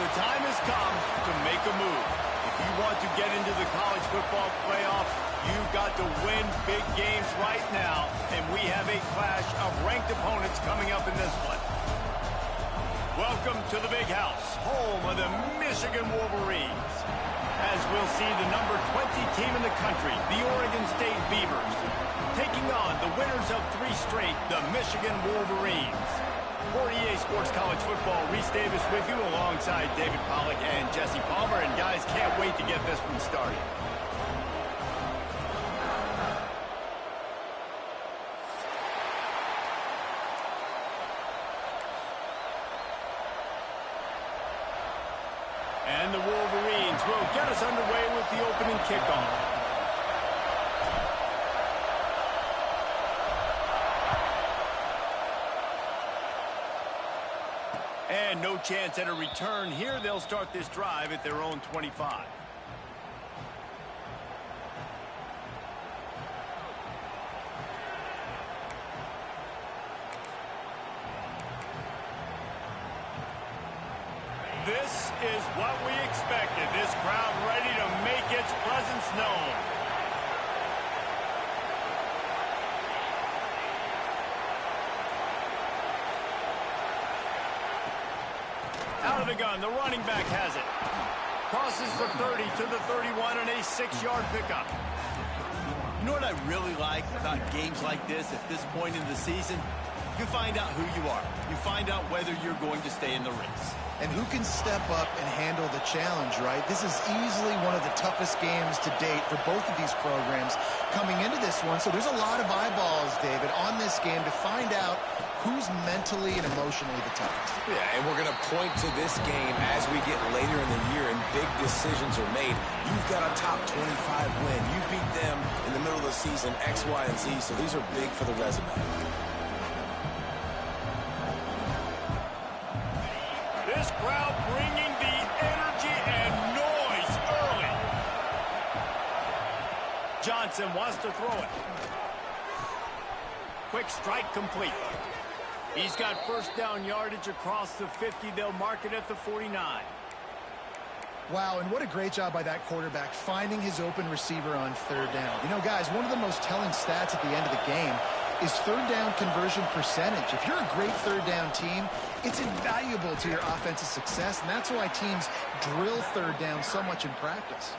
The time has come to make a move. If you want to get into the college football playoffs, you've got to win big games right now, and we have a clash of ranked opponents coming up in this one. Welcome to the Big House, home of the Michigan Wolverines. As we'll see the number 20 team in the country, the Oregon State Beavers, taking on the winners of 3 straight, the Michigan Wolverines. For EA Sports College Football, Reese Davis with you alongside David Pollack and Jesse Palmer. And guys, can't wait to get this one started. And the Wolverines will get us underway with the opening kickoff. And no chance at a return here. They'll start this drive at their own 25. This is what we expected. This crowd ready to make its presence known. Out of the gun, the running back has it. Crosses for 30 to the 31 and a 6-yard pickup. You know what I really like about games like this at this point in the season? You find out who you are. You find out whether you're going to stay in the race. And who can step up and handle the challenge, right? This is easily one of the toughest games to date for both of these programs coming into this one. So there's a lot of eyeballs, David, on this game to find out who's mentally and emotionally the toughest. Yeah, and we're going to point to this game as we get later in the year and big decisions are made. You've got a top 25 win. You beat them in the middle of the season, X, Y, and Z, so these are big for the resume. This crowd bringing the energy and noise early. Johnson wants to throw it. Quick strike complete. He's got first down yardage across the 50. They'll mark it at the 49. Wow, and what a great job by that quarterback finding his open receiver on 3rd down. You know, guys, one of the most telling stats at the end of the game is 3rd down conversion percentage. If you're a great 3rd down team, it's invaluable to your offensive success, and that's why teams drill 3rd down so much in practice.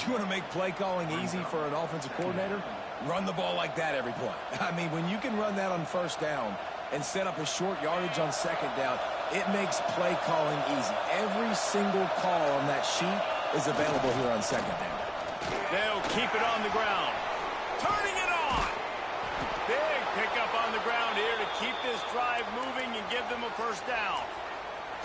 You want to make play calling easy for an offensive coordinator? Run the ball like that every play. I mean, when you can run that on 1st down and set up a short yardage on 2nd down, it makes play calling easy. Every single call on that sheet is available here on 2nd down. They'll keep it on the ground. Turning it on. Big pickup on the ground here to keep this drive moving and give them a first down.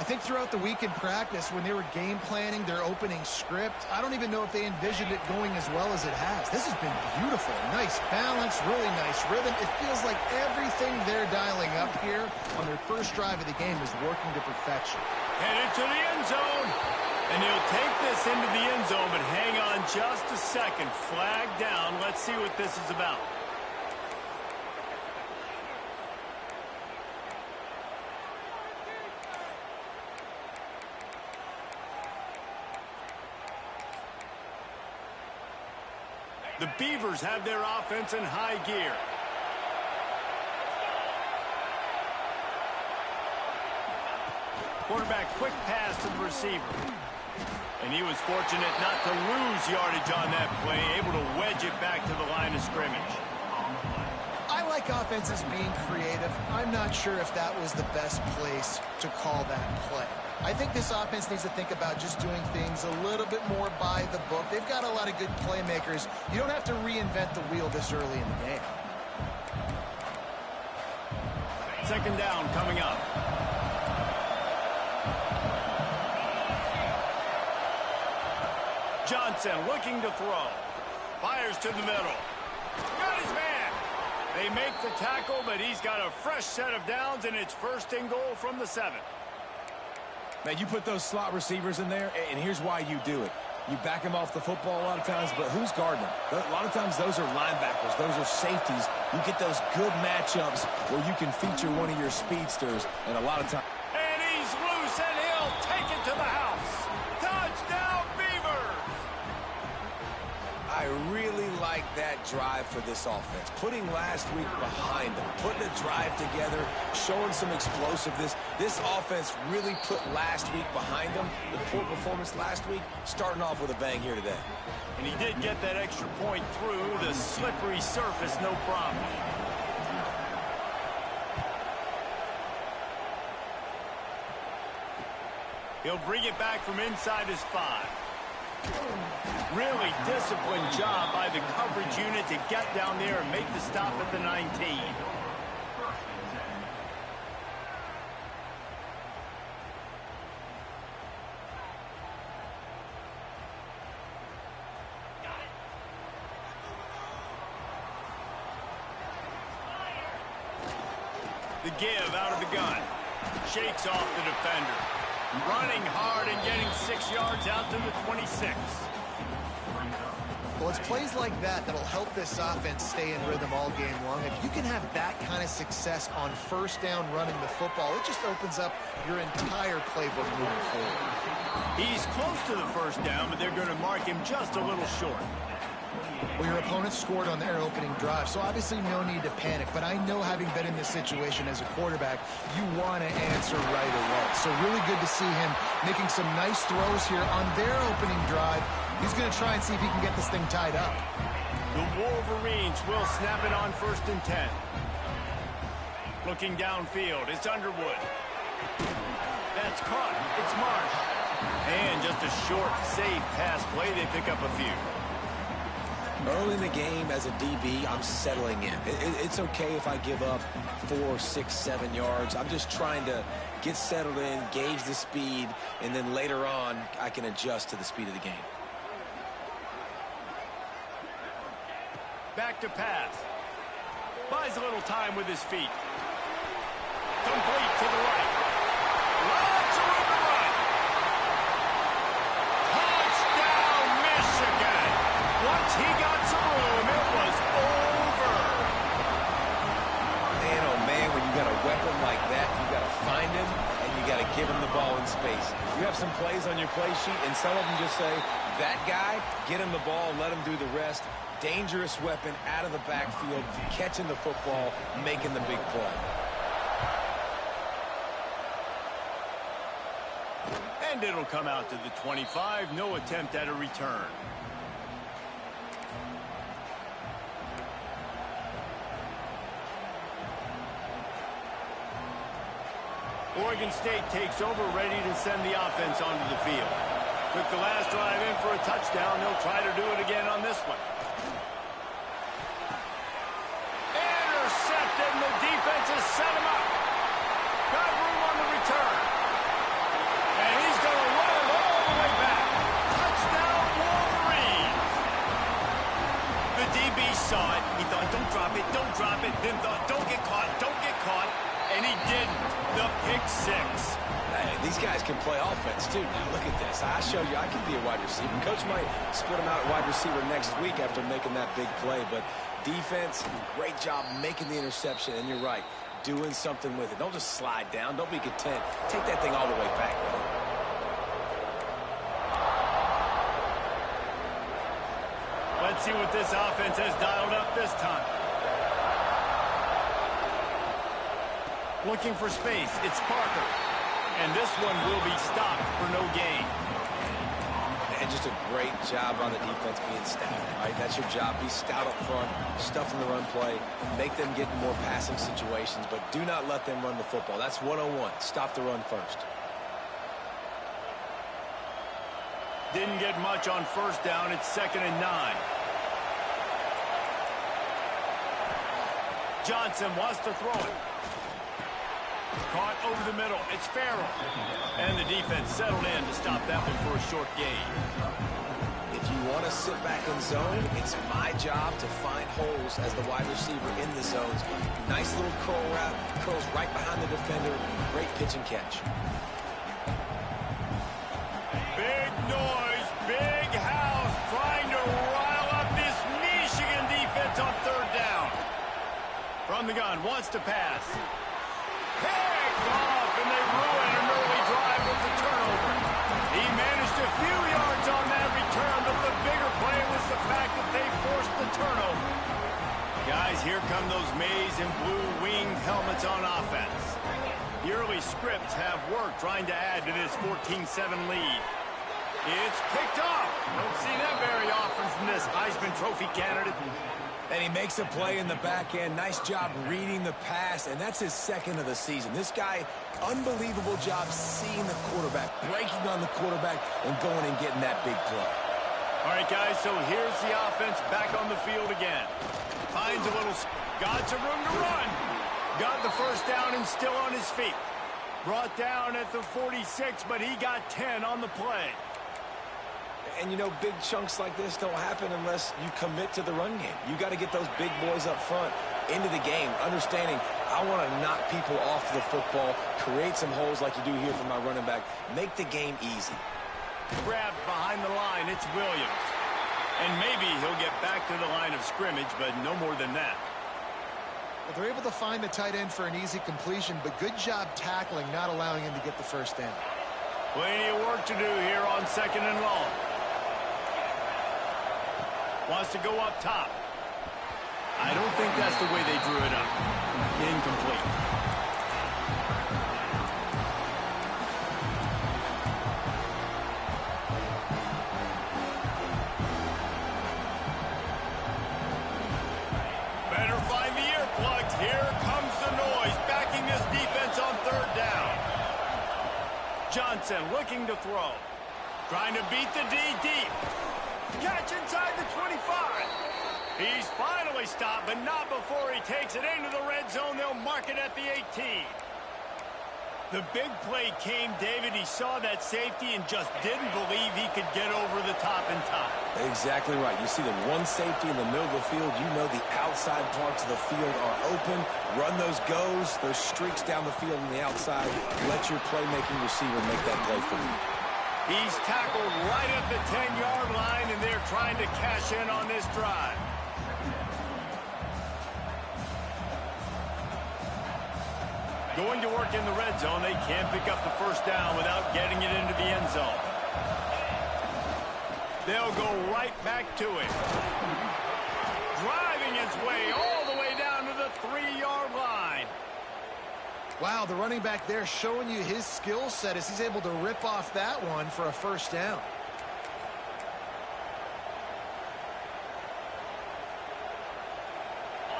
I think throughout the week in practice, when they were game planning their opening script, I don't even know if they envisioned it going as well as it has. This has been beautiful. Nice balance, really nice rhythm. It feels like everything they're dialing up here on their first drive of the game is working to perfection. Headed to the end zone. And he'll take this into the end zone, but hang on just a second. Flag down. Let's see what this is about. The Beavers have their offense in high gear. Quarterback quick pass to the receiver. And he was fortunate not to lose yardage on that play, able to wedge it back to the line of scrimmage. I like offenses being creative. I'm not sure if that was the best place to call that play. I think this offense needs to think about just doing things a little bit more by the book. They've got a lot of good playmakers. You don't have to reinvent the wheel this early in the game. 2nd down coming up. Johnson looking to throw. Fires to the middle. Got his man. They make the tackle, but he's got a fresh set of downs, and it's 1st and goal from the 7. Man, you put those slot receivers in there, and here's why you do it. You back them off the football a lot of times, but who's guarding them? A lot of times those are linebackers. Those are safeties. You get those good matchups where you can feature one of your speedsters, and a lot of times. And he's loose, and he'll take it to I really like that drive for this offense. Putting last week behind them, putting a drive together, showing some explosiveness. This offense really put last week behind them. The poor performance last week, starting off with a bang here today. And he did get that extra point through the slippery surface, no problem. He'll bring it back from inside his 5. Really disciplined job by the coverage unit to get down there and make the stop at the 19. The give out of the gun. Shakes off the defender. Running hard and getting 6 yards out to the 26. Well, it's plays like that that'll help this offense stay in rhythm all game long. If you can have that kind of success on first down running the football, it just opens up your entire playbook moving forward. He's close to the first down, but they're going to mark him just a little short. Well, your opponent scored on their opening drive, so obviously no need to panic. But I know, having been in this situation as a quarterback, you want to answer right away. So really good to see him making some nice throws here on their opening drive. He's going to try and see if he can get this thing tied up. The Wolverines will snap it on 1st and 10. Looking downfield, it's Underwood. That's caught. It's Marsh. And just a short, safe pass play. They pick up a few. Early in the game, as a DB, I'm settling in. It's okay if I give up 4, 6, 7 yards. I'm just trying to get settled in, gauge the speed, and then later on, I can adjust to the speed of the game. Back to pass. Buys a little time with his feet. Complete to the right. Lots of room to run. Touchdown, Michigan. Once he got some room, it was over. Man, oh man, when you got a weapon like that, you got to find him, and you got to give him the ball in space. You have some plays on your play sheet, and some of them just say, that guy, get him the ball, let him do the rest. Dangerous weapon out of the backfield, catching the football, making the big play. And it'll come out to the 25. No attempt at a return. Oregon State takes over, ready to send the offense onto the field. Took the last drive in for a touchdown. They'll try to do it again on this one. Intercepted, and the defense has set him up. Got room on the return. And he's going to run it all the way back. Touchdown, Wolverines. The DB saw it. He thought, don't drop it, don't drop it. Then thought, don't get caught, don't get caught. And he didn't. The pick 6. Hey, these guys can play offense, too. Now, look at this. I showed you I can be a wide receiver. Coach might split him out at wide receiver next week after making that big play. But defense, great job making the interception. And you're right, doing something with it. Don't just slide down. Don't be content. Take that thing all the way back. Let's see what this offense has dialed up this time. Looking for space. It's Parker. And this one will be stopped for no gain. And just a great job on the defense being stout. Right? That's your job. Be stout up front, stuff in the run play, make them get in more passing situations, but do not let them run the football. That's 101. Stop the run first. Didn't get much on first down. It's 2nd and 9. Johnson wants to throw it. Caught over the middle. It's Farrell. And the defense settled in to stop that one for a short gain. If you want to sit back in zone, it's my job to find holes as the wide receiver in the zones. Nice little curl route, curls right behind the defender. Great pitch and catch. Big noise, big house, trying to rile up this Michigan defense on 3rd down. From the gun, wants to pass. Picked off, and they ruin an early drive with the turnover. He managed a few yards on that return, but the bigger play was the fact that they the turnover. Guys, here come those maize and blue winged helmets on offense. The early scripts have worked trying to add to this 14-7 lead. It's picked off. Don't see that very often from this Heisman Trophy candidate. And he makes a play in the back end. Nice job reading the pass, and that's his second of the season. This guy, unbelievable job seeing the quarterback, breaking on the quarterback, and going and getting that big play. All right, guys, so here's the offense back on the field again. Finds a little, got some room to run. Got the first down and still on his feet. Brought down at the 46, but he got 10 on the play. And, you know, big chunks like this don't happen unless you commit to the run game. You got to get those big boys up front into the game, understanding I want to knock people off the football, create some holes like you do here for my running back, make the game easy. Grabbed behind the line, it's Williams. And maybe he'll get back to the line of scrimmage, but no more than that. Well, they're able to find the tight end for an easy completion, but good job tackling, not allowing him to get the first down. Plenty of work to do here on 2nd and long. Wants to go up top. I don't think that's the way they drew it up. Incomplete. Better find the earplugs. Here comes the noise, backing this defense on 3rd down. Johnson looking to throw. Trying to beat the D deep. Catch inside the 25. He's finally stopped, but not before he takes it into the red zone. They'll mark it at the 18. The big play came, David. He saw that safety and just didn't believe he could get over the top in time. Exactly right. You see the one safety in the middle of the field. You know the outside parts of the field are open. Run those goes, those streaks down the field on the outside. Let your playmaking receiver make that play for you. He's tackled right at the 10-yard line, and they're trying to cash in on this drive. Going to work in the red zone. They can't pick up the first down without getting it into the end zone. They'll go right back to it. Driving his way all the way down to the 3-yard line. Wow, the running back there showing you his skill set as he's able to rip off that one for a first down.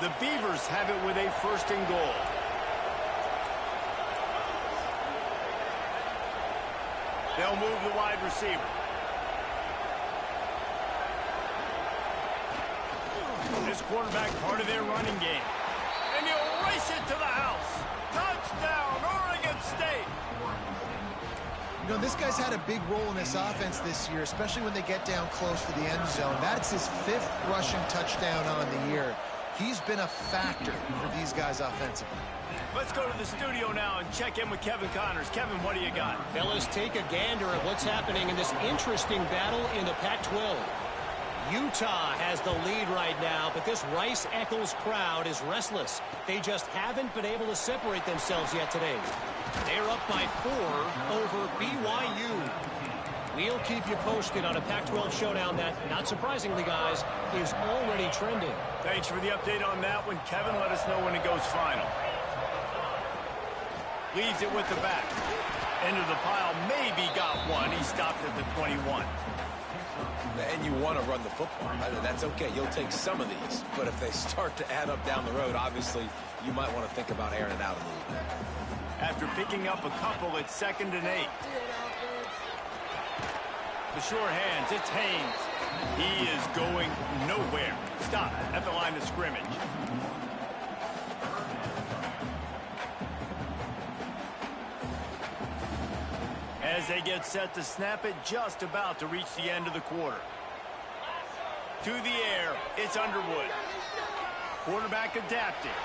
The Beavers have it with a 1st and goal. They'll move the wide receiver. This quarterback part of their running game. And he'll race it to the house. Touchdown, Oregon State. You know, this guy's had a big role in this offense this year, especially when they get down close to the end zone. That's his 5th rushing touchdown on the year. He's been a factor for these guys offensively. Let's go to the studio now and check in with Kevin Connors. Kevin, what do you got? Fellas, take a gander at what's happening in this interesting battle in the Pac-12. Utah has the lead right now, but this Rice-Eccles crowd is restless. They just haven't been able to separate themselves yet today. They're up by 4 over BYU. We'll keep you posted on a Pac-12 showdown that, not surprisingly, guys, is already trending. Thanks for the update on that one, Kevin. Let us know when it goes final. Leaves it with the back. Into the pile, maybe got one. He stopped at the 21. And you want to run the football. That's okay. You'll take some of these. But if they start to add up down the road, obviously, you might want to think about airing it out a little bit. After picking up a couple, it's 2nd and 8. The sure hands, it's Haynes. He is going nowhere. Stop at the line of scrimmage. As they get set to snap it, just about to reach the end of the quarter. To the air, it's Underwood. Quarterback adapting.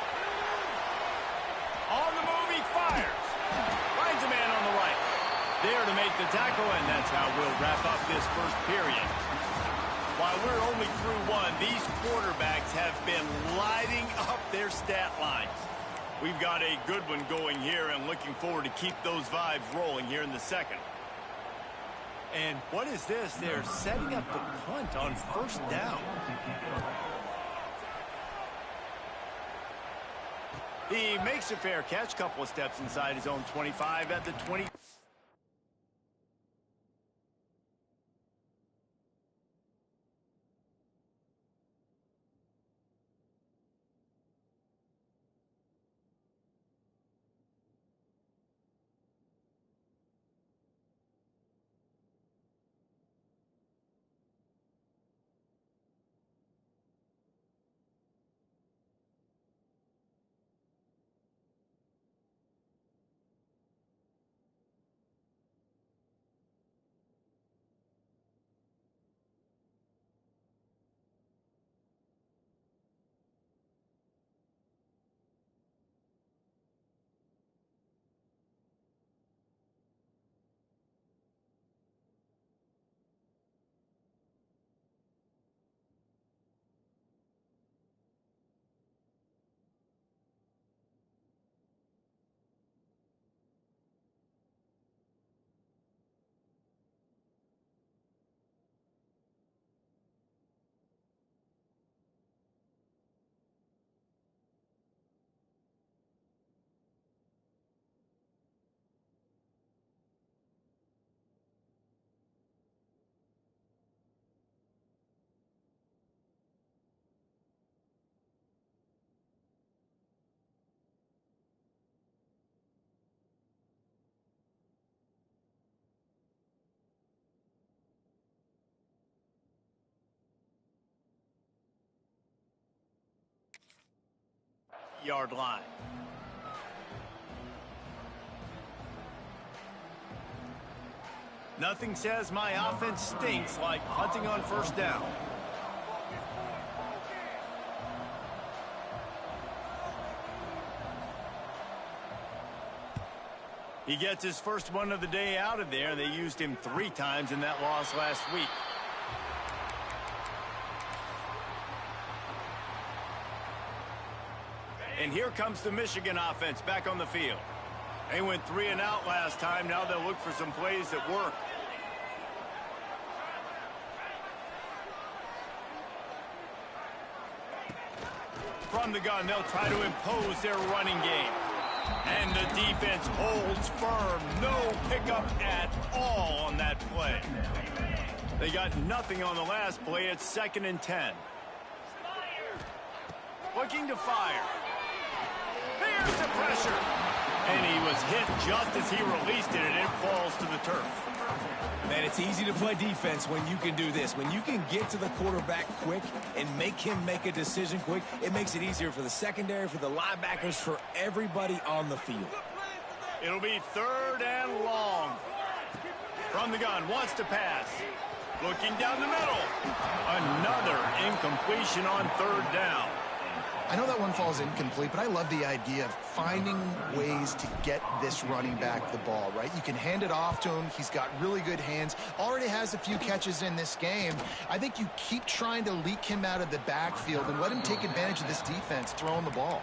On the move, he fires. Finds a man on the right. There to make the tackle, and that's how we'll wrap up this first period. While we're only through one, these quarterbacks have been lighting up their stat lines. We've got a good one going here and looking forward to keep those vibes rolling here in the second. And what is this? They're setting up the punt on 1st down. He makes a fair catch, couple of steps inside his own 25 at the 20. Yard line. Nothing says my offense stinks like punting on first down. He gets his first one of the day out of there. They used him 3 times in that loss last week. And here comes the Michigan offense back on the field. They went 3 and out last time. Now they'll look for some plays that work. From the gun, they'll try to impose their running game. And the defense holds firm. No pickup at all on that play. They got nothing on the last play. It's 2nd and 10. Looking to fire. Here's the pressure. And he was hit just as he released it, and it falls to the turf. Man, it's easy to play defense when you can do this. When you can get to the quarterback quick and make him make a decision quick, it makes it easier for the secondary, for the linebackers, for everybody on the field. It'll be 3rd and long. From the gun, wants to pass. Looking down the middle. Another incompletion on 3rd down. I know that one falls incomplete, but I love the idea of finding ways to get this running back the ball, right? You can hand it off to him. He's got really good hands. Already has a few catches in this game. I think you keep trying to leak him out of the backfield and let him take advantage of this defense throwing the ball.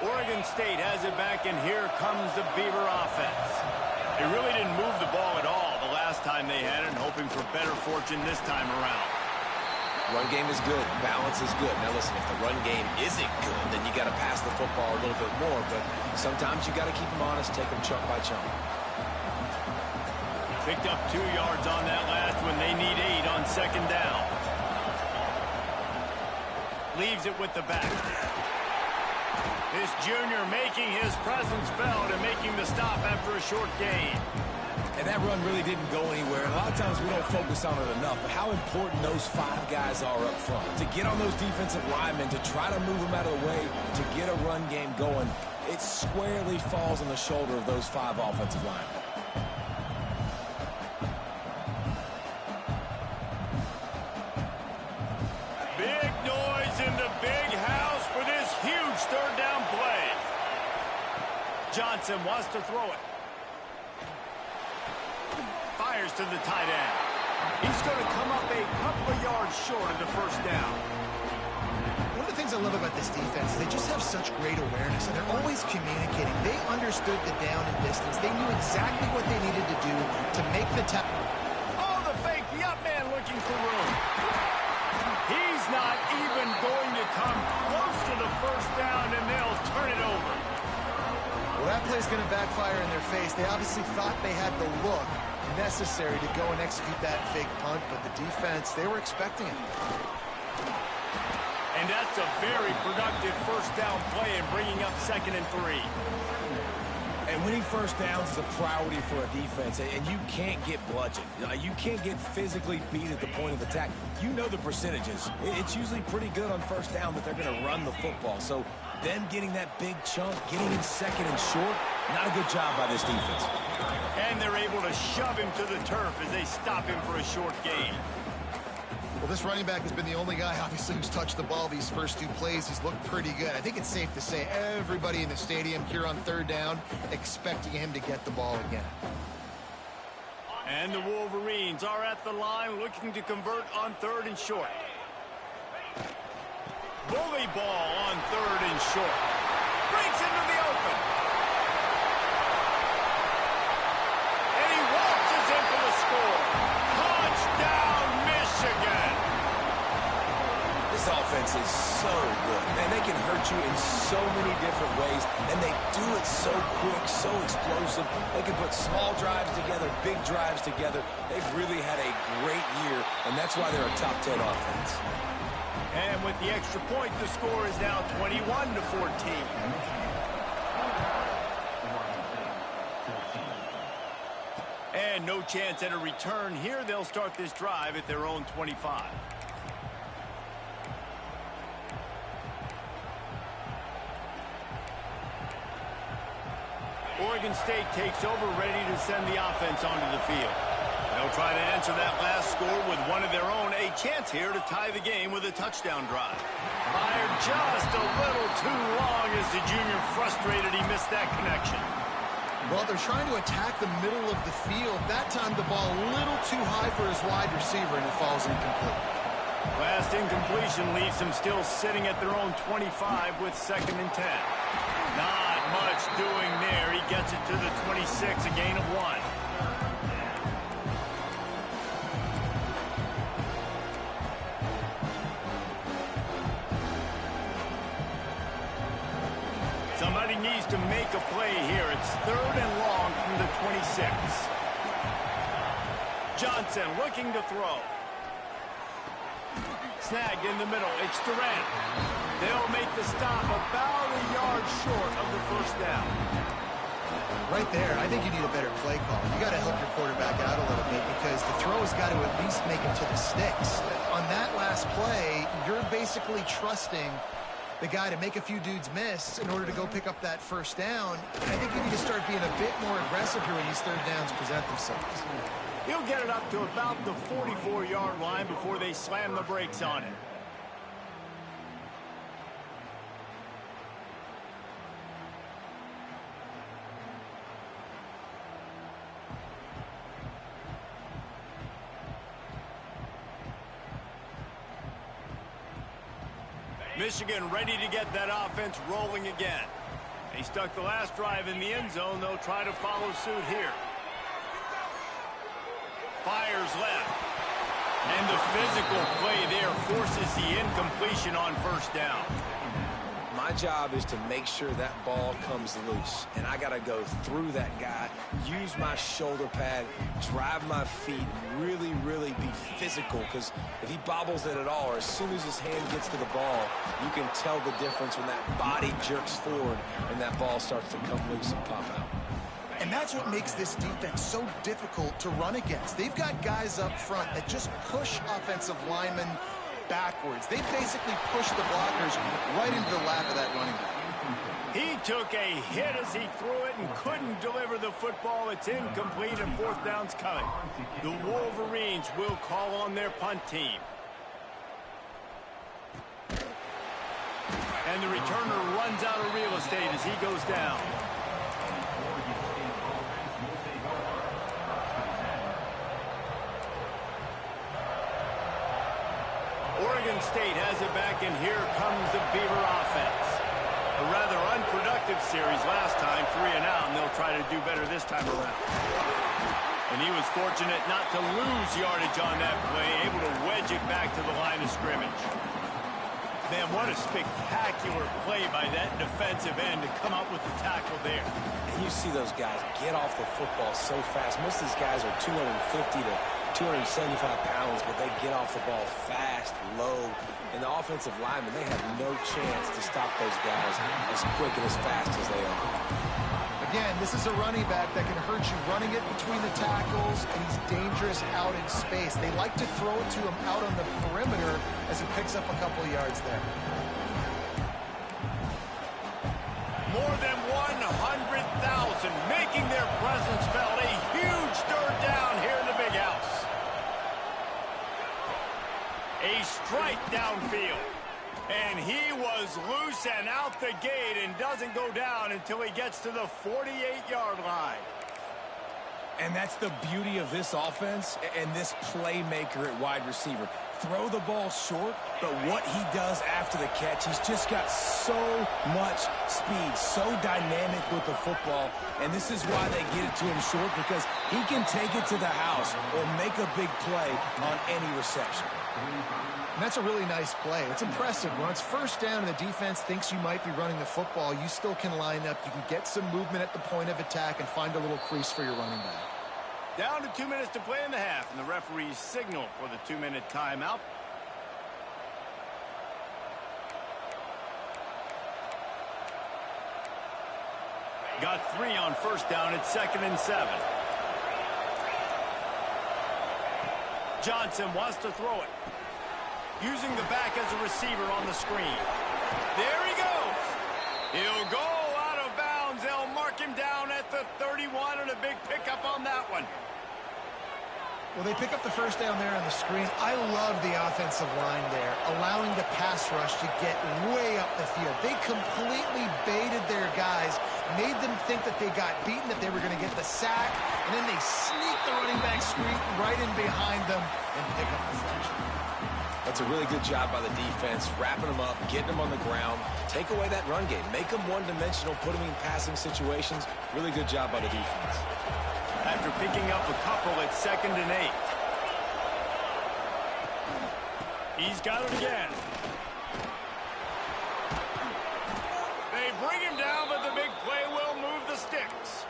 Oregon State has it back, and here comes the Beaver offense. They really didn't move the ball at all the last time they had it, and hoping for better fortune this time around. Run game is good. Balance is good. Now, listen, if the run game isn't good, then you got to pass the football a little bit more. But sometimes you got to keep them honest, take them chunk by chunk. Picked up 2 yards on that last one. They need 8 on 2nd down. Leaves it with the back. This junior making his presence felt and making the stop after a short gain. And that run really didn't go anywhere. And a lot of times we don't focus on it enough, but how important those 5 guys are up front. To get on those defensive linemen, to try to move them out of the way, to get a run game going, it squarely falls on the shoulder of those 5 offensive linemen. Big noise in the big house for this huge 3rd down play. Johnson wants to throw it. Fires to the tight end. He's going to come up a couple of yards short of the 1st down. One of the things I love about this defense, they just have such great awareness, and they're always communicating. They understood the down and distance. They knew exactly what they needed to do to make the tackle. Oh, the fake, the up man looking for room. going to come close to the first down, and they'll turn it over. Well, that play's going to backfire in their face. They obviously thought they had the look necessary to go and execute that fake punt, but the defense, they were expecting it. And that's a very productive first down play and bringing up 2nd and 3. And winning first downs is a priority for a defense, and you can't get bludgeoned. You can't get physically beat at the point of attack. You know the percentages. It's usually pretty good on first down that they're going to run the football. So them getting that big chunk, getting in 2nd and short, not a good job by this defense. And they're able to shove him to the turf as they stop him for a short gain. Well, this running back has been the only guy, obviously, who's touched the ball these first 2 plays. He's looked pretty good. I think it's safe to say everybody in the stadium here on 3rd down expecting him to get the ball again. And the Wolverines are at the line looking to convert on 3rd and short. Bully ball on 3rd and short. Breaks into the open. And he waltzes in for the score. Touchdown, Michigan. This offense is so good. Man, they can hurt you in so many different ways, and they do it so quick, so explosive. They can put small drives together, big drives together. They've really had a great year, and that's why they're a top 10 offense. And with the extra point, the score is now 21-14. And no chance at a return here. They'll start this drive at their own 25. Oregon State takes over, ready to send the offense onto the field. They'll try to answer that last score with one of their own. A chance here to tie the game with a touchdown drive. Fired just a little too long as the junior frustrated he missed that connection. Well, they're trying to attack the middle of the field. That time the ball a little too high for his wide receiver, and it falls incomplete. Last incompletion leaves them still sitting at their own 25 with 2nd and 10. Not much doing there. He gets it to the 26, a gain of 1. Somebody needs to make a play here. It's 3rd and long from the 26. Johnson looking to throw. Snagged in the middle. It's Durant. They'll make the stop about a yard short of the first down. Right there, I think you need a better play call. You got to help your quarterback out a little bit because the throw has got to at least make it to the sticks. On that last play, you're basically trusting the guy to make a few dudes miss in order to go pick up that first down. I think you need to start being a bit more aggressive here when these 3rd downs present themselves. He'll get it up to about the 44-yard line before they slam the brakes on it. Michigan ready to get that offense rolling again. They stuck the last drive in the end zone. They'll try to follow suit here. Fires left. And the physical play there forces the incompletion on first down. My job is to make sure that ball comes loose, and I got to go through that guy, use my shoulder pad, drive my feet, really, really be physical, because if he bobbles it at all, or as soon as his hand gets to the ball, you can tell the difference when that body jerks forward and that ball starts to come loose and pop out. And that's what makes this defense so difficult to run against. They've got guys up front that just push offensive linemen backwards. They basically push the blockers right into the lap of that running back. He took a hit as he threw it and couldn't deliver the football. It's incomplete and 4th down's coming. The Wolverines will call on their punt team. And the returner runs out of real estate as he goes down. Oregon State has it back, and here comes the Beaver offense. A rather unproductive series last time, 3 and out, and they'll try to do better this time around. And he was fortunate not to lose yardage on that play, able to wedge it back to the line of scrimmage. Man, what a spectacular play by that defensive end to come up with the tackle there. And you see those guys get off the football so fast. Most of these guys are 250 to 275 pounds, but they get off the ball fast, low. And the offensive linemen, they have no chance to stop those guys as quick and as fast as they are. Again, this is a running back that can hurt you running it between the tackles, and he's dangerous out in space. They like to throw it to him out on the perimeter as he picks up a couple of yards there. More than 100,000 making their presence felt. A huge third down here in the big house. A strike downfield. And he was loose and out the gate and doesn't go down until he gets to the 48-yard line. And that's the beauty of this offense and this playmaker at wide receiver. Throw the ball short, but what he does after the catch, he's just got so much speed, so dynamic with the football. And this is why they get it to him short, because he can take it to the house or make a big play on any reception. And that's a really nice play. It's impressive. When it's first down and the defense thinks you might be running the football, you still can line up. You can get some movement at the point of attack and find a little crease for your running back. Down to 2 minutes to play in the half, and the referees signal for the 2-minute timeout. Got 3 on first down at 2nd and 7. Johnson wants to throw it. Using the back as a receiver on the screen. There he goes. He'll go out of bounds. They'll mark him down at the 31, and a big pickup on that one. Well, they pick up the first down there on the screen. I love the offensive line there, allowing the pass rush to get way up the field. They completely baited their guys, made them think that they got beaten, that they were going to get the sack, and then they sneak the running back screen right in behind them and pick up the flash. That's a really good job by the defense, wrapping them up, getting them on the ground, take away that run game, make them one-dimensional, put them in passing situations. Really good job by the defense. After picking up a couple at 2nd and 8. He's got it again. They bring him down, but the big play will move the sticks.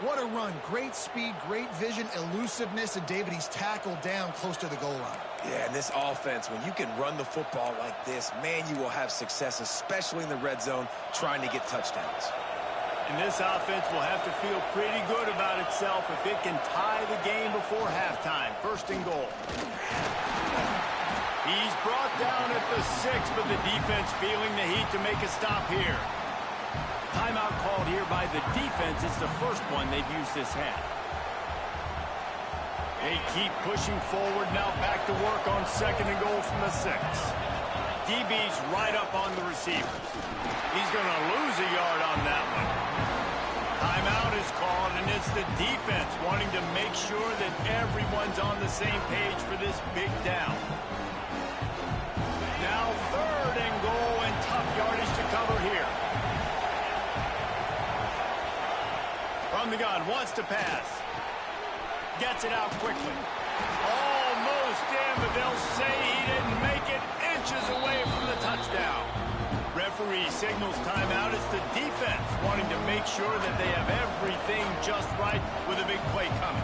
What a run. Great speed, great vision, elusiveness, and David, he's tackled down close to the goal line. Yeah, and this offense, when you can run the football like this, man, you will have success, especially in the red zone, trying to get touchdowns. And this offense will have to feel pretty good about itself if it can tie the game before halftime. 1st and goal. He's brought down at the 6, but the defense feeling the heat to make a stop here. Timeout called here by the defense. It's the first one they've used this half. They keep pushing forward now, back to work on 2nd and goal from the 6. DB's right up on the receivers. He's going to lose a yard on that one. Timeout is called, and it's the defense wanting to make sure that everyone's on the same page for this big down. Now 3rd and goal, and tough yardage to cover here. From the gun, wants to pass. Gets it out quickly. Almost in, but they'll say he didn't make it, inches away from the touchdown. Referee signals timeout. It's the defense wanting to make sure that they have everything just right with a big play coming.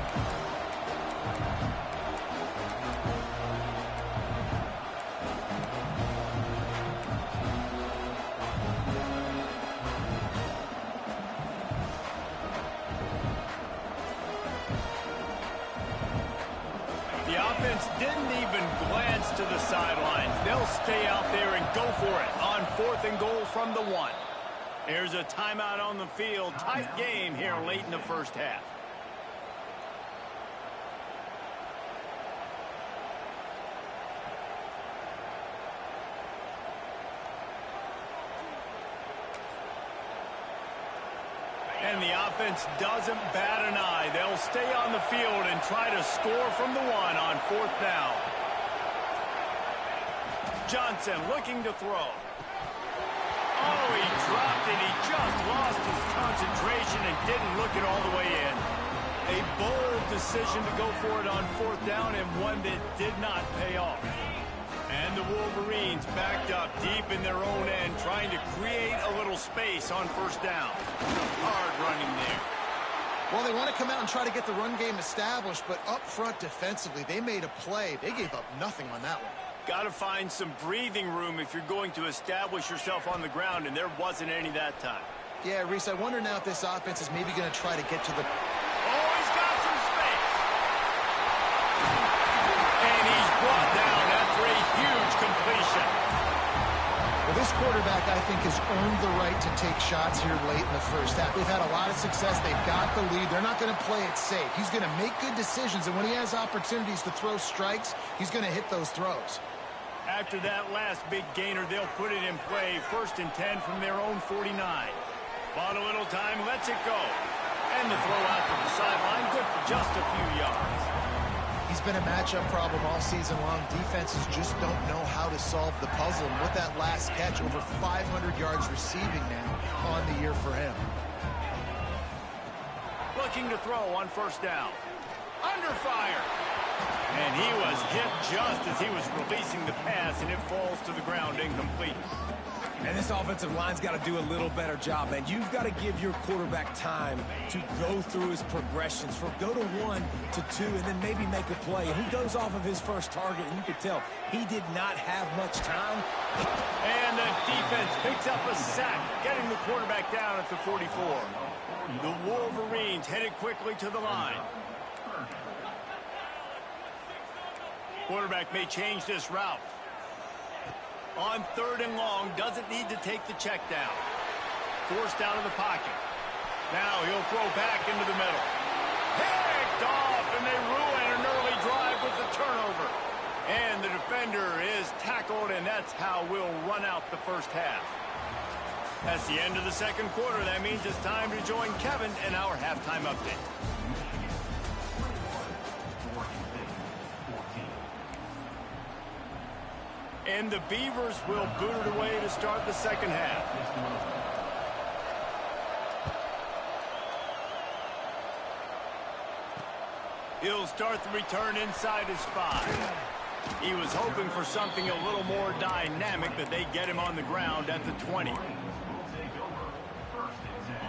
The offense didn't even glance to the sidelines. They'll stay out there and go for it on 4th and goal from the 1. There's a timeout on the field. Tight game here late in the first half. And the offense doesn't bat an eye. They'll stay on the field and try to score from the 1 on 4th down. Johnson looking to throw. Oh, he dropped it. He just lost his concentration and didn't look it all the way in. A bold decision to go for it on 4th down, and one that did not pay off. And the Wolverines backed up deep in their own end, trying to create a little space on first down. Hard running there. Well, they want to come out and try to get the run game established, but up front defensively, they made a play. They gave up nothing on that one. Got to find some breathing room if you're going to establish yourself on the ground, and there wasn't any that time. Yeah, Reese, I wonder now if this offense is maybe going to try to get to the... Oh, he's got some space. And he's brought down after a huge completion. Well, this quarterback, I think, has earned the right to take shots here late in the first half. They've had a lot of success. They've got the lead. They're not going to play it safe. He's going to make good decisions, and when he has opportunities to throw strikes, he's going to hit those throws. After that last big gainer, they'll put it in play. 1st and 10 from their own 49. Bought a little time, lets it go. And the throw out to the sideline, good for just a few yards. He's been a matchup problem all season long. Defenses just don't know how to solve the puzzle. And with that last catch, over 500 yards receiving now on the year for him. Looking to throw on first down. Under fire. And he was hit just as he was releasing the pass, and it falls to the ground incomplete. And this offensive line's got to do a little better job, man. You've got to give your quarterback time to go through his progressions, from go to 1 to 2, and then maybe make a play. And he goes off of his first target, and you can tell he did not have much time. And the defense picks up a sack, getting the quarterback down at the 44. The Wolverines headed quickly to the line. Quarterback may change this route. On 3rd and long, doesn't need to take the check down. Forced out of the pocket. Now he'll throw back into the middle. Picked off, and they ruin an early drive with the turnover. And the defender is tackled, and that's how we'll run out the first half. That's the end of the second quarter. That means it's time to join Kevin in our halftime update. And the Beavers will boot it away to start the second half. He'll start the return inside his 5. He was hoping for something a little more dynamic, but they get him on the ground at the 20.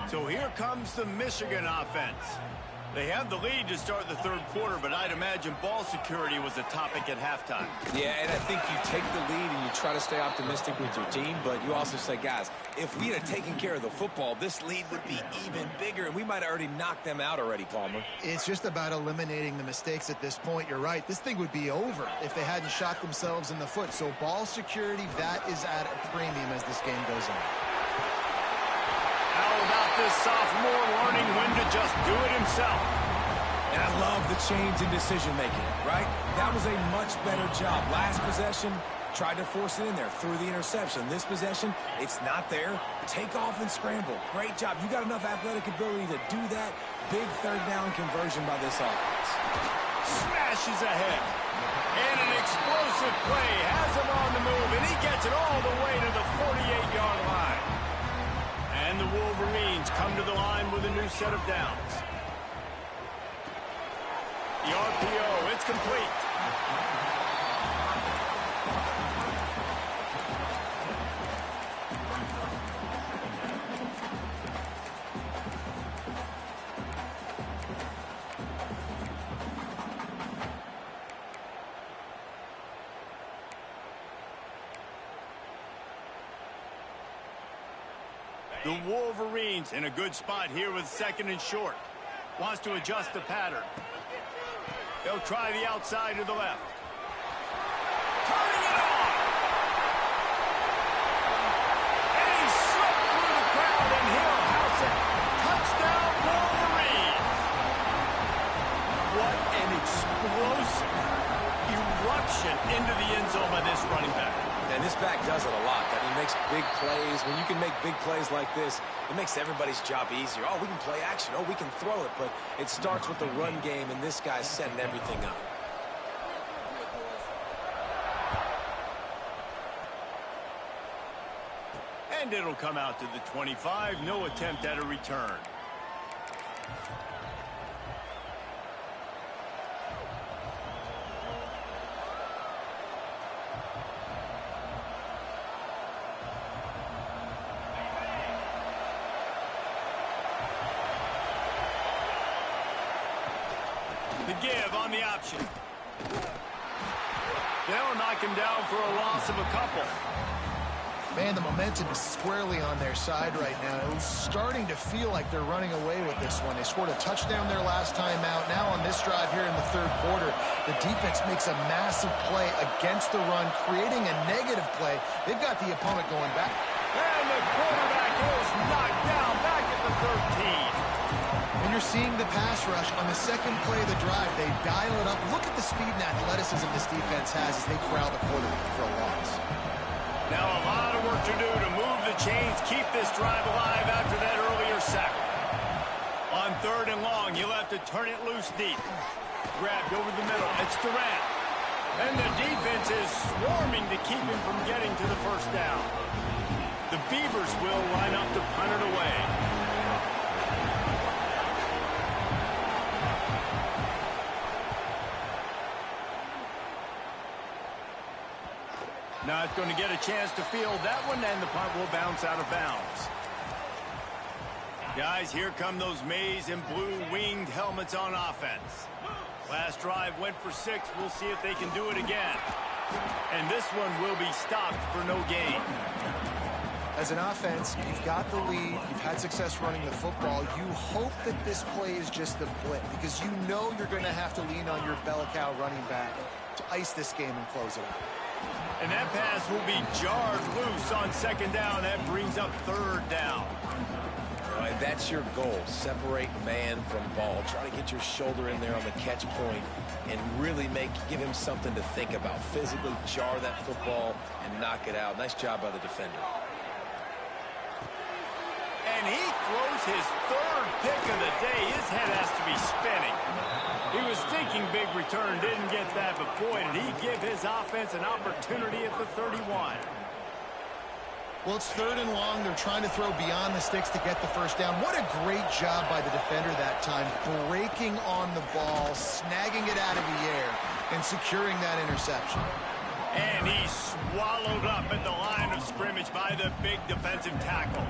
So here comes the Michigan offense. They have the lead to start the third quarter, but I'd imagine ball security was a topic at halftime. Yeah, and I think you take the lead and you try to stay optimistic with your team, but you also say, guys, if we had taken care of the football, this lead would be even bigger, and we might have already knocked them out already, Palmer. It's just about eliminating the mistakes at this point. You're right. This thing would be over if they hadn't shot themselves in the foot. So ball security, that is at a premium as this game goes on. How about this sophomore learning when to just do it himself? And I love the change in decision-making, right? That was a much better job. Last possession, tried to force it in there, threw the interception. This possession, it's not there. Take off and scramble. Great job. You got enough athletic ability to do that. Big third down conversion by this offense. Smashes ahead. And an explosive play has him on the move, and he gets it all the way to the 48-yard line. And the Wolverines come to the line with a new set of downs. The RPO, it's complete. The Wolverines in a good spot here with 2nd and short. Wants to adjust the pattern. They'll try the outside to the left. Turning it on! And he slipped through the crowd, and he'll house it. Touchdown, Wolverines! What an explosive eruption into the end zone by this running back. And this back does it a lot. I mean, makes big plays. When you can make big plays like this, it makes everybody's job easier. Oh, we can play action. Oh, we can throw it. But it starts with the run game, and this guy's setting everything up. And it'll come out to the 25. No attempt at a return. give on the option. They'll knock him down for a loss of a couple. Man, the momentum is squarely on their side right now. It's starting to feel like they're running away with this one. They scored a touchdown their last time out. Now on this drive here in the third quarter, the defense makes a massive play against the run, creating a negative play. They've got the opponent going back. And the quarterback is knocked down back at the 13. And you're seeing the pass rush on the second play of the drive. They dial it up. Look at the speed and athleticism this defense has as they corral the quarterback for a loss. Now a lot of work to do to move the chains, keep this drive alive after that earlier sack. On third and long, you'll have to turn it loose deep. Grabbed over the middle. It's Durant. And the defense is swarming to keep him from getting to the first down. The Beavers will line up to punt it away. Not going to get a chance to field that one, and the punt will bounce out of bounds. Guys, here come those maize and blue winged helmets on offense. Last drive went for 6. We'll see if they can do it again. And this one will be stopped for no gain. As an offense, you've got the lead. You've had success running the football. You hope that this play is just a blip because you know you're going to have to lean on your bell cow running back to ice this game and close it out. And that pass will be jarred loose on second down. That brings up third down. All right, that's your goal. Separate man from ball. Try to get your shoulder in there on the catch point and really give him something to think about. Physically jar that football and knock it out. Nice job by the defender. And he throws his third pick of the day. His head has to be spinning. He was thinking big return, didn't get that, but boy, did he give his offense an opportunity at the 31. Well, it's third and long. They're trying to throw beyond the sticks to get the first down. What a great job by the defender that time, breaking on the ball, snagging it out of the air, and securing that interception. And he's swallowed up at the line of scrimmage by the big defensive tackle.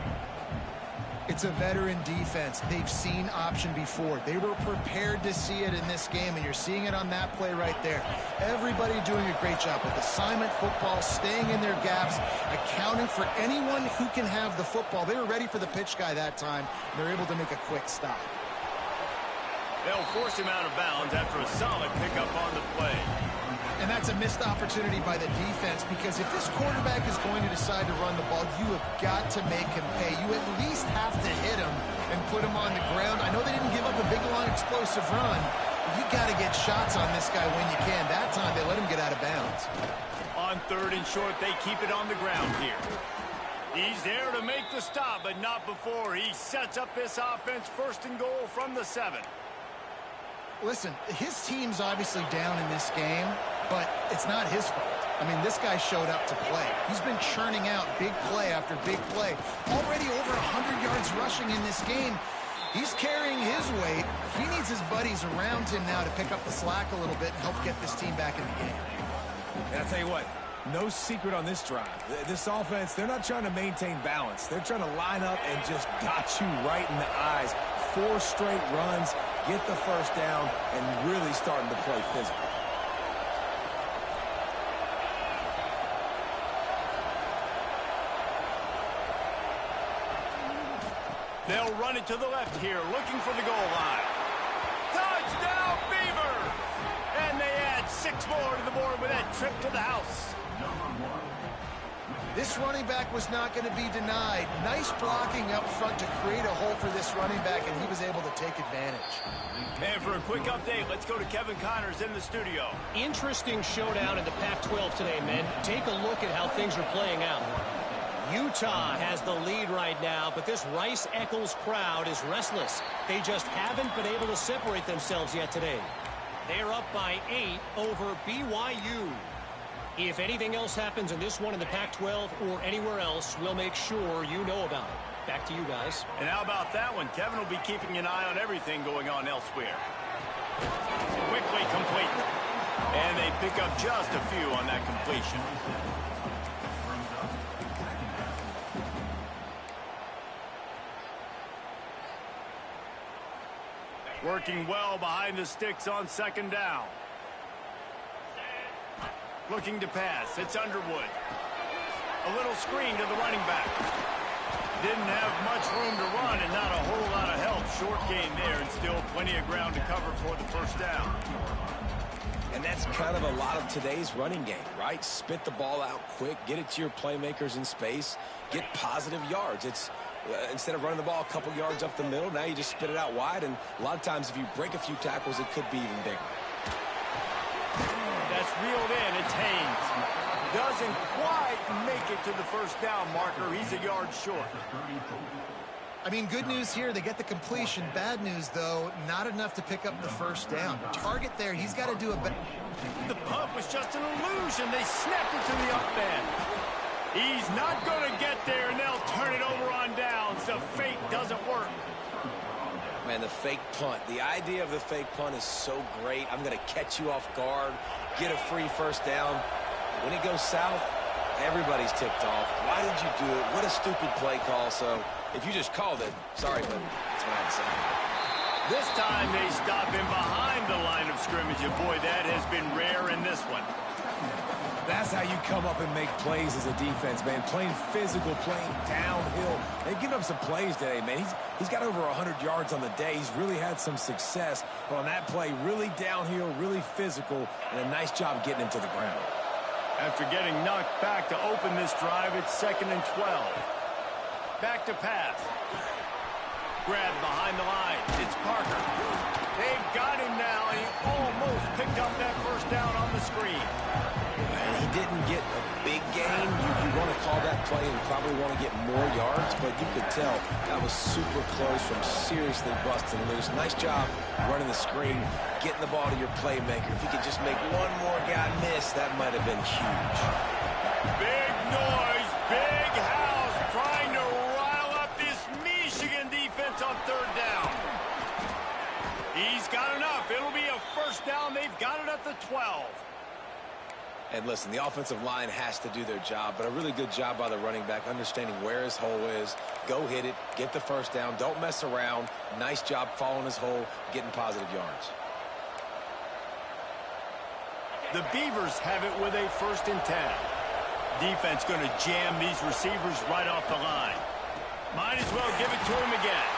It's a veteran defense. They've seen option before. They were prepared to see it in this game, and you're seeing it on that play right there. Everybody doing a great job with assignment football, staying in their gaps, accounting for anyone who can have the football. They were ready for the pitch guy that time, and they're able to make a quick stop. They'll force him out of bounds after a solid pickup on the play. And that's a missed opportunity by the defense because if this quarterback is going to decide to run the ball, you have got to make him pay. You at least have to hit him and put him on the ground. I know they didn't give up a big, long, explosive run, but you got to get shots on this guy when you can. That time, they let him get out of bounds. On third and short, they keep it on the ground here. He's there to make the stop, but not before. He sets up this offense first and goal from the 7. Listen, his team's obviously down in this game, but it's not his fault. I mean, this guy showed up to play. He's been churning out big play after big play. Already over 100 yards rushing in this game. He's carrying his weight. He needs his buddies around him now to pick up the slack a little bit and help get this team back in the game. And I'll tell you what, no secret on this drive. This offense, they're not trying to maintain balance. They're trying to line up and just got you right in the eyes. 4 straight runs, get the first down, and really starting to play physical. They'll run it to the left here, looking for the goal line. Touchdown, Beavers! And they add 6 more to the board with that trip to the house. This running back was not going to be denied. Nice blocking up front to create a hole for this running back, and he was able to take advantage. And for a quick update, let's go to Kevin Connors in the studio. Interesting showdown in the Pac-12 today, men. Take a look at how things are playing out. Utah has the lead right now, but this Rice-Eccles crowd is restless. They just haven't been able to separate themselves yet today. They're up by 8 over BYU. If anything else happens in this one in the Pac-12 or anywhere else, we'll make sure you know about it. Back to you guys. And how about that one? Kevin will be keeping an eye on everything going on elsewhere. Quickly complete. And they pick up just a few on that completion. Working well behind the sticks on second down. Looking to pass. It's Underwood. A little screen to the running back. Didn't have much room to run and not a whole lot of help. Short gain there and still plenty of ground to cover for the first down. And that's kind of a lot of today's running game, right? Spit the ball out quick, get it to your playmakers in space, get positive yards. It's instead of running the ball a couple yards up the middle, now you just spit it out wide, and a lot of times if you break a few tackles, it could be even bigger. That's reeled in. It's Haynes. Doesn't quite make it to the first down marker. He's a yard short. I mean, good news here, they get the completion. Bad news, though, not enough to pick up the first down. Target there, he's got to do a better. The punt was just an illusion. They snapped it to the up end. He's not going to get there, and they'll turn it over on downs. The fake doesn't work. Man, the fake punt. The idea of the fake punt is so great. I'm going to catch you off guard, get a free first down. When it goes south, everybody's ticked off. Why did you do it? What a stupid play call. So if you just called it, sorry, but that's what I had to say. This time they stop him behind the line of scrimmage, and boy, that has been rare in this one. That's how you come up and make plays as a defense, man. Playing physical, playing downhill. They've given up some plays today, man. He's got over 100 yards on the day. He's really had some success. But on that play, really downhill, really physical, and a nice job getting him to the ground. After getting knocked back to open this drive, it's 2nd and 12. Back to pass. Grabbed behind the line. It's Parker. They've got him now, and he almost picked up that first down on the screen. And he didn't get a big gain. You want to call that play and probably want to get more yards, but you could tell that was super close from seriously busting loose. Nice job running the screen, getting the ball to your playmaker. If he could just make one more guy miss, that might have been huge. Big noise, big house, trying to rile up this Michigan defense on third down. He's got enough. It'll be a first down. They've got it at the 12. And listen, the offensive line has to do their job, but a really good job by the running back, understanding where his hole is. Go hit it, get the first down, don't mess around. Nice job following his hole, getting positive yards. The Beavers have it with a 1st and 10. Defense going to jam these receivers right off the line. Might as well give it to him again.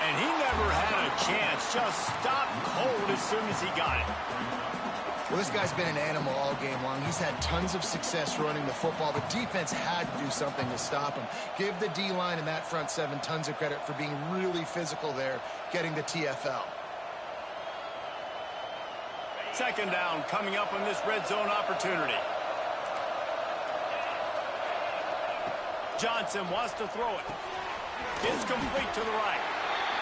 And he never had a chance. Just stopped cold as soon as he got it. Well, this guy's been an animal all game long. He's had tons of success running the football. The defense had to do something to stop him. Give the D-line and that front seven tons of credit for being really physical there, getting the TFL. 2nd down coming up on this red zone opportunity. Johnson wants to throw it. It's complete to the right.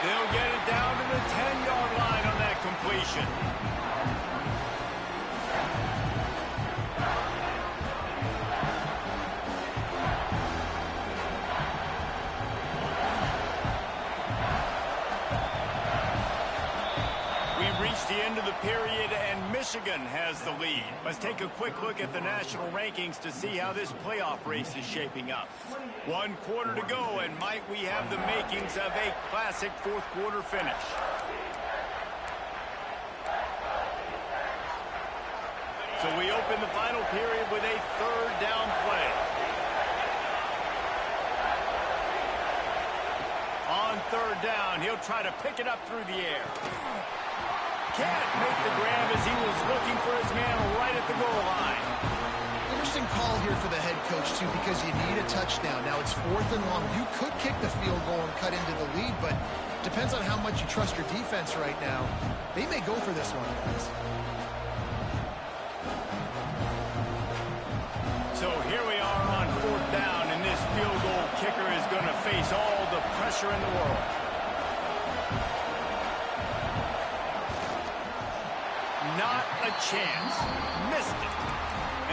They'll get it down to the 10-yard line on that completion. The end of the period, and Michigan has the lead. Let's take a quick look at the national rankings to see how this playoff race is shaping up. 1 quarter to go, and might we have the makings of a classic fourth quarter finish. So we open the final period with a 3rd down play. On 3rd down, he'll try to pick it up through the air. Can't make the grab as he was looking for his man right at the goal line. Interesting call here for the head coach, too, because you need a touchdown. Now it's 4th and long. You could kick the field goal and cut into the lead, but depends on how much you trust your defense right now. They may go for this one, guys. So here we are on 4th down, and this field goal kicker is going to face all the pressure in the world. Not a chance. Missed it.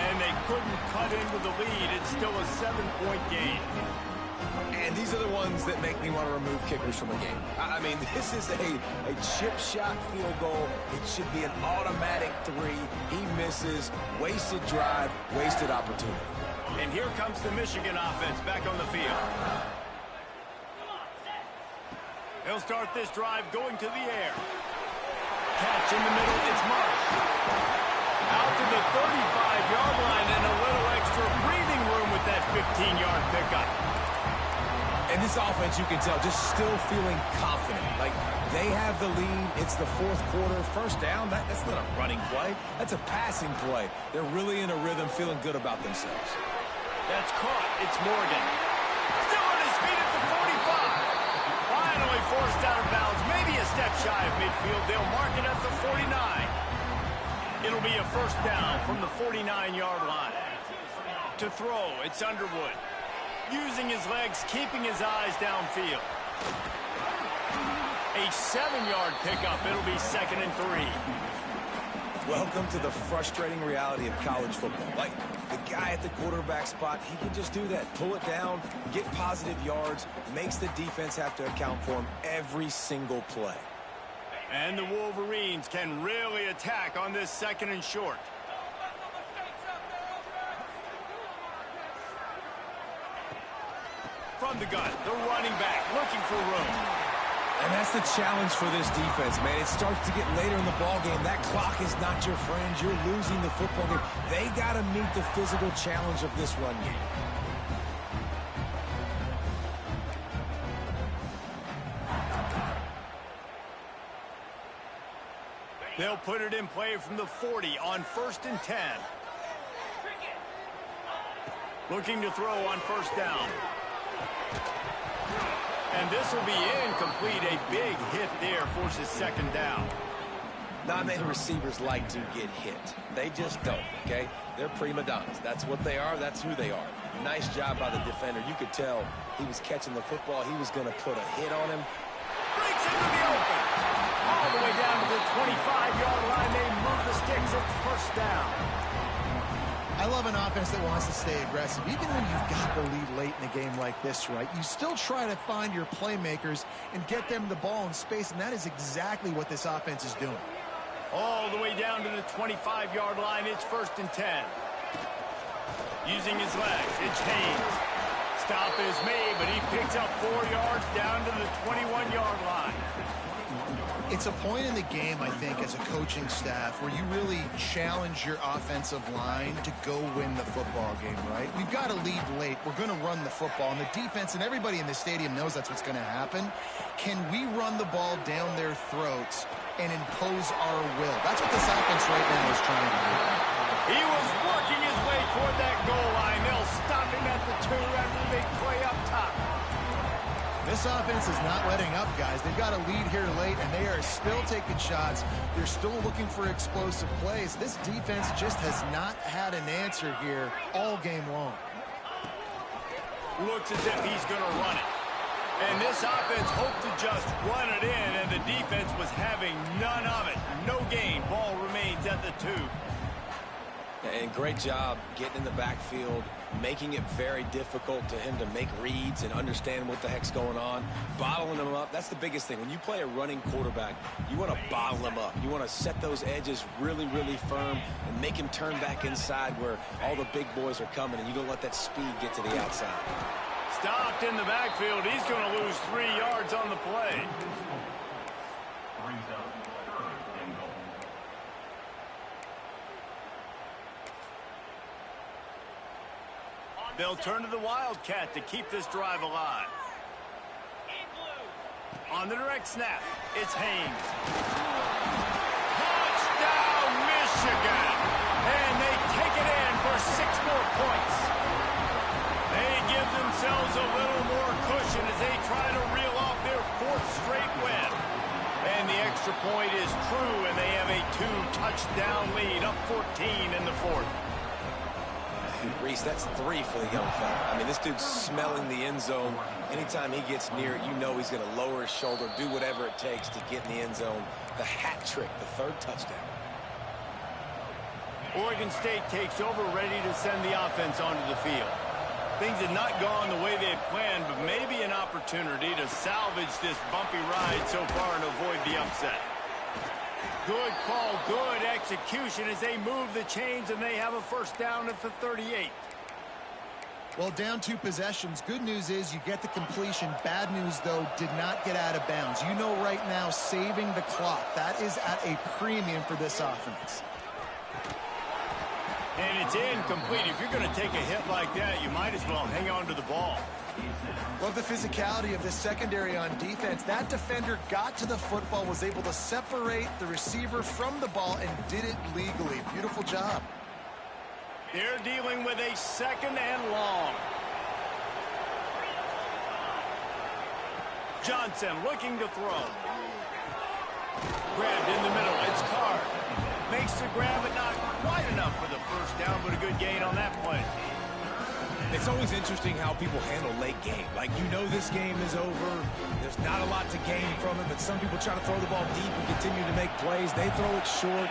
And they couldn't cut into the lead. It's still a 7-point game. And these are the ones that make me want to remove kickers from a game. I mean, this is a chip shot field goal. It should be an automatic 3. He misses. Wasted drive, wasted opportunity. And here comes the Michigan offense back on the field. They'll start this drive going to the air. catch in the middle. It's marked. Out to the 35-yard line and a little extra breathing room with that 15-yard pickup. And this offense, you can tell, just still feeling confident. Like, they have the lead. It's the fourth quarter. First down, that's not a running play. That's a passing play. They're really in a rhythm, feeling good about themselves. That's caught. It's Morgan. Still on his feet at the 45. Finally forced out of bounds. Maybe a step shy of midfield. They'll mark it at the 49. It'll be a first down from the 49-yard line. To throw, it's Underwood. Using his legs, keeping his eyes downfield. A 7-yard pickup. It'll be 2nd and 3. Welcome to the frustrating reality of college football. Like, the guy at the quarterback spot, he can just do that. Pull it down, get positive yards, makes the defense have to account for him every single play. And the Wolverines can really attack on this 2nd and short. From the gun, the running back looking for room. And that's the challenge for this defense, man. It starts to get later in the ball game. That clock is not your friend. You're losing the football game. They got to meet the physical challenge of this run game. They'll put it in play from the 40 on 1st and 10. Looking to throw on first down. And this will be incomplete. A big hit there forces 2nd down. Not many receivers like to get hit. They just don't, okay? They're prima donnas. That's what they are. That's who they are. Nice job by the defender. You could tell he was catching the football. He was going to put a hit on him. Breaks into the open. All the way down to the 25-yard line. They move the sticks at first down. I love an offense that wants to stay aggressive. Even when you've got the lead late in a game like this, right, you still try to find your playmakers and get them the ball in space, and that is exactly what this offense is doing. All the way down to the 25-yard line. It's 1st and 10. Using his legs, it's Haynes. Stop is made, but he picks up 4 yards down to the 21-yard line. It's a point in the game, I think, as a coaching staff where you really challenge your offensive line to go win the football game, right? We've got to lead late. We're going to run the football, and the defense and everybody in the stadium knows that's what's going to happen. Can we run the ball down their throats and impose our will? That's what this offense right now is trying to do. He was working his way toward that goal line. They'll stop him at the 2 after they play up top. This offense is not letting up, guys. They've got a lead here late, and they are still taking shots. They're still looking for explosive plays. This defense just has not had an answer here all game long. Looks as if he's going to run it. And this offense hoped to just run it in, and the defense was having none of it. No gain. Ball remains at the 2. And great job getting in the backfield, making it very difficult to him to make reads and understand what the heck's going on, bottling them up. That's the biggest thing. When you play a running quarterback, you want to bottle them up. You want to set those edges really, really firm and make him turn back inside where all the big boys are coming, and you don't let that speed get to the outside. Stopped in the backfield. He's going to lose 3 yards on the play. They'll turn to the Wildcat to keep this drive alive. On the direct snap, it's Haynes. Touchdown, Michigan! And they take it in for 6 more points. They give themselves a little more cushion as they try to reel off their 4th straight win. And the extra point is true, and they have a 2-touchdown lead, up 14 in the 4th. Reese, that's 3 for the young fella. I mean, this dude's smelling the end zone. Anytime he gets near it, you know he's going to lower his shoulder, do whatever it takes to get in the end zone. The hat trick, the 3rd touchdown. Oregon State takes over, ready to send the offense onto the field. Things had not gone the way they had planned, but maybe an opportunity to salvage this bumpy ride so far and avoid the upset. Good call, good execution as they move the chains, and they have a first down at the 38. Well, down 2 possessions. Good news is you get the completion. Bad news, though, did not get out of bounds. You know right now, saving the clock. That is at a premium for this offense. And it's incomplete. If you're going to take a hit like that, you might as well hang on to the ball. Love the physicality of this secondary on defense. That defender got to the football, was able to separate the receiver from the ball, and did it legally. Beautiful job. They're dealing with a 2nd and long. Johnson looking to throw. Grabbed in the middle. It's Carr. Makes the grab, but not quite enough for the first down, but a good gain on that play. It's always interesting how people handle late game. Like, you know this game is over. There's not a lot to gain from it, but some people try to throw the ball deep and continue to make plays. They throw it short.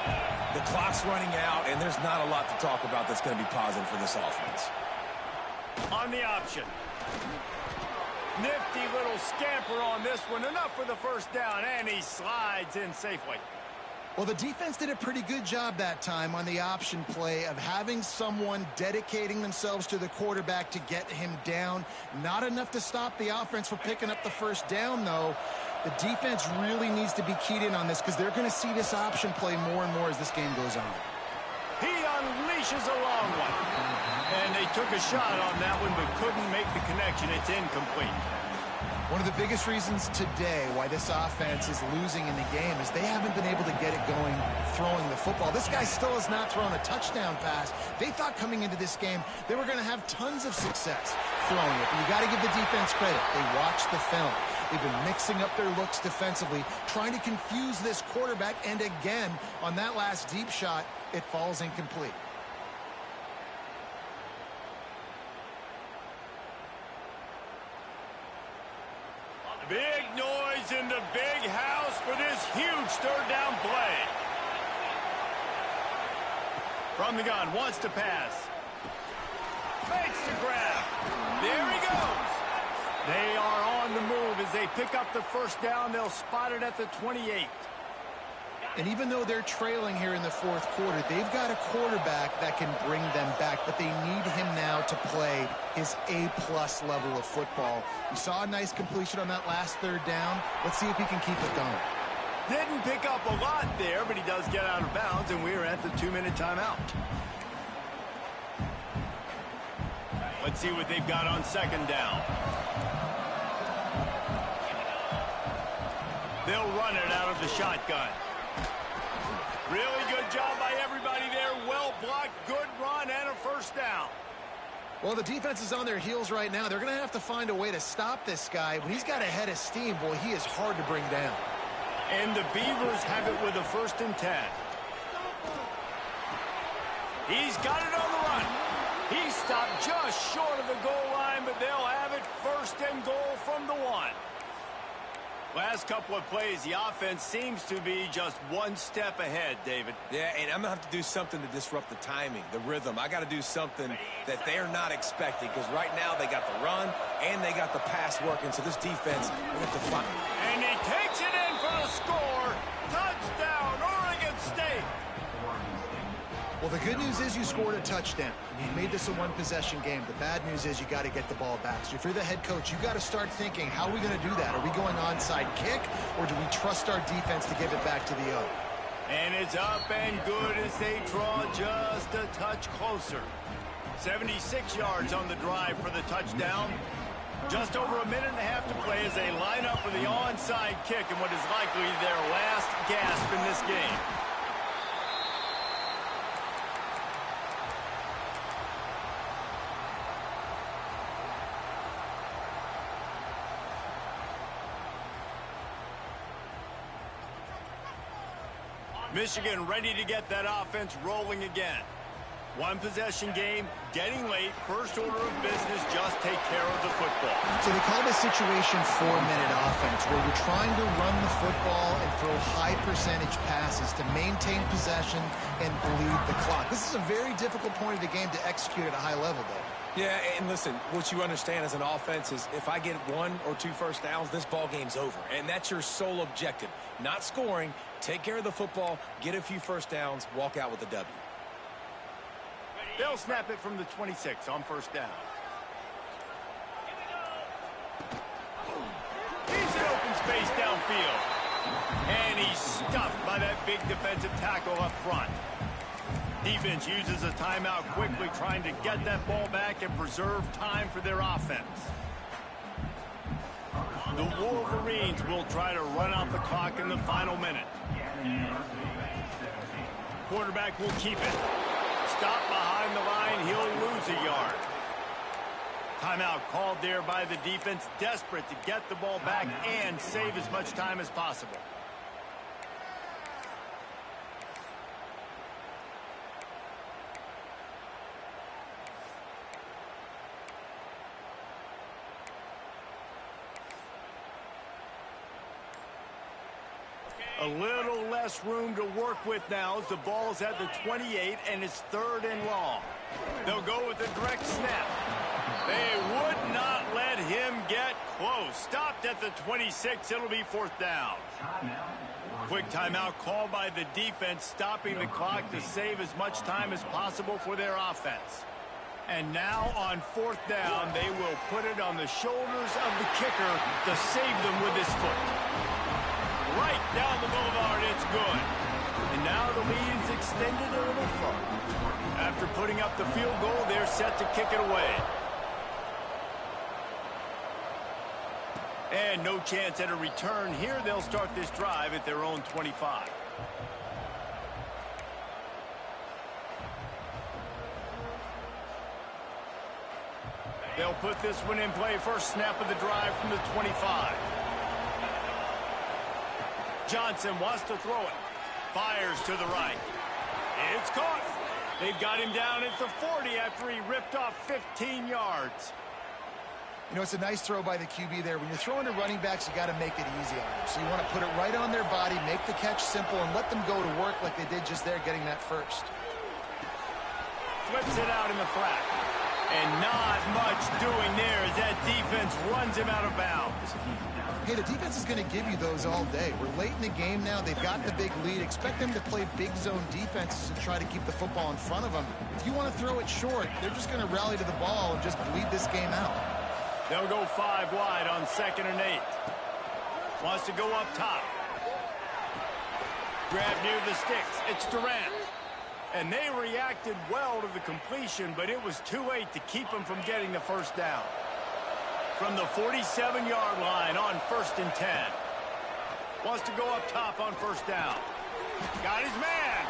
The clock's running out, and there's not a lot to talk about that's going to be positive for this offense. On the option. Nifty little scamper on this one. Enough for the first down, and he slides in safely. Well, the defense did a pretty good job that time on the option play of having someone dedicating themselves to the quarterback to get him down. Not enough to stop the offense from picking up the first down, though. The defense really needs to be keyed in on this because they're going to see this option play more and more as this game goes on. He unleashes a long one. And they took a shot on that one but couldn't make the connection. It's incomplete. One of the biggest reasons today why this offense is losing in the game is they haven't been able to get it going throwing the football. This guy still has not thrown a touchdown pass. They thought coming into this game they were going to have tons of success throwing it. But you got to give the defense credit. They watched the film. They've been mixing up their looks defensively, trying to confuse this quarterback. And again, on that last deep shot, it falls incomplete. Big noise in the big house for this huge 3rd down play. From the gun, wants to pass. Makes the grab. There he goes. They are on the move as they pick up the first down. They'll spot it at the 28. And even though they're trailing here in the 4th quarter, they've got a quarterback that can bring them back, but they need him now to play his A-plus level of football. You saw a nice completion on that last 3rd down. Let's see if he can keep it going. Didn't pick up a lot there, but he does get out of bounds, and we're at the 2-minute timeout. Let's see what they've got on 2nd down. They'll run it out of the shotgun. Really good job by everybody there. Well blocked, good run, and a first down. Well, the defense is on their heels right now. They're going to have to find a way to stop this guy. When he's got a head of steam, boy, he is hard to bring down. And the Beavers have it with a 1st and 10. He's got it on the run. He stopped just short of the goal line, but they'll have it 1st and goal from the 1. Last couple of plays, the offense seems to be just one step ahead, David. Yeah, and I'm going to have to do something to disrupt the timing, the rhythm. I got to do something that they're not expecting because right now they got the run and they got the pass working. So this defense, we have to find. And he takes it in for the score. Touchdown, Oregon State. Well, the good news is you scored a touchdown. You made this a one-possession game. The bad news is you got to get the ball back. So if you're the head coach, you got to start thinking, how are we going to do that? Are we going onside kick, or do we trust our defense to give it back to the O? And it's up and good as they draw just a touch closer. 76 yards on the drive for the touchdown. Just over a minute and a half to play as they line up for the onside kick and what is likely their last gasp in this game. Michigan ready to get that offense rolling again. One possession game, getting late, first order of business, just take care of the football. So they call this situation 4-minute offense, where you're trying to run the football and throw high percentage passes to maintain possession and bleed the clock. This is a very difficult point of the game to execute at a high level, though. Yeah, and listen, what you understand as an offense is if I get 1 or 2 first downs, this ball game's over. And that's your sole objective. Not scoring, take care of the football, get a few first downs, walk out with a W. They'll snap it from the 26 on first down. field. And he's stuffed by that big defensive tackle up front. Defense uses a timeout quickly, trying to get that ball back and preserve time for their offense. The Wolverines will try to run out the clock in the final minute. Quarterback will keep it. Stop behind the line. He'll lose a yard. Timeout called there by the defense, desperate to get the ball back and save as much time as possible. A little less room to work with now as the ball's at the 28 and it's 3rd and long. They'll go with a direct snap. They would not let him get close. Stopped at the 26. It'll be 4th down. Quick timeout called by the defense, stopping the clock to save as much time as possible for their offense. And now on 4th down, they will put it on the shoulders of the kicker to save them with his foot. Right down the boulevard, it's good. And now the lead is extended a little further. After putting up the field goal, they're set to kick it away. And no chance at a return here. They'll start this drive at their own 25. They'll put this one in play. First snap of the drive from the 25. Johnson wants to throw it. Fires to the right. It's caught. They've got him down at the 40 after he ripped off 15 yards. You know, it's a nice throw by the QB there. When you're throwing to running backs, you got to make it easy on them. So you want to put it right on their body, make the catch simple, and let them go to work like they did just there, getting that first. Flips it out in the flat. And not much doing there as that defense runs him out of bounds. Hey, the defense is going to give you those all day. We're late in the game now. They've got the big lead. Expect them to play big zone defenses and try to keep the football in front of them. If you want to throw it short, they're just going to rally to the ball and just bleed this game out. They'll go 5 wide on 2nd and 8. Wants to go up top. Grab near the sticks. It's Durant. And they reacted well to the completion, but it was too late to keep them from getting the first down. From the 47-yard line on 1st and 10. Wants to go up top on 1st down. Got his man.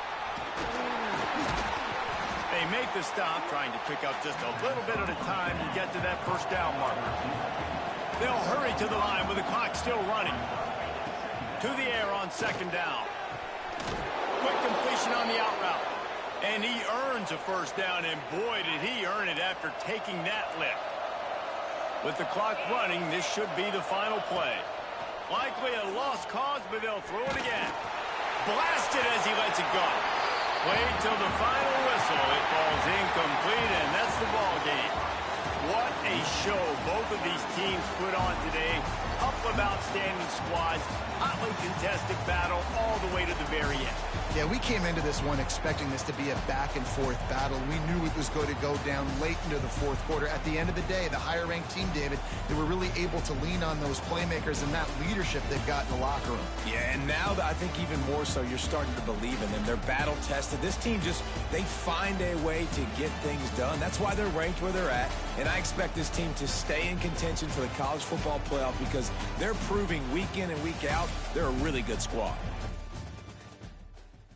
They make the stop, trying to pick up just a little bit at a time to get to that 1st down marker. They'll hurry to the line with the clock still running. To the air on 2nd down. Quick completion on the out route. And he earns a 1st down, and boy, did he earn it after taking that lift. With the clock running, this should be the final play. Likely a lost cause, but they'll throw it again. Blasted as he lets it go. Wait till the final whistle. It falls incomplete, and that's the ball game. What a show both of these teams put on today. Couple of outstanding squads. Hotly contested battle all the way to the very end. Yeah, we came into this one expecting this to be a back-and-forth battle. We knew it was going to go down late into the 4th quarter. At the end of the day, the higher-ranked team, David, they were really able to lean on those playmakers and that leadership they've got in the locker room. Yeah, and now I think even more so, you're starting to believe in them. They're battle-tested. This team they find a way to get things done. That's why they're ranked where they're at. And I expect this team to stay in contention for the college football playoff because they're proving week in and week out they're a really good squad.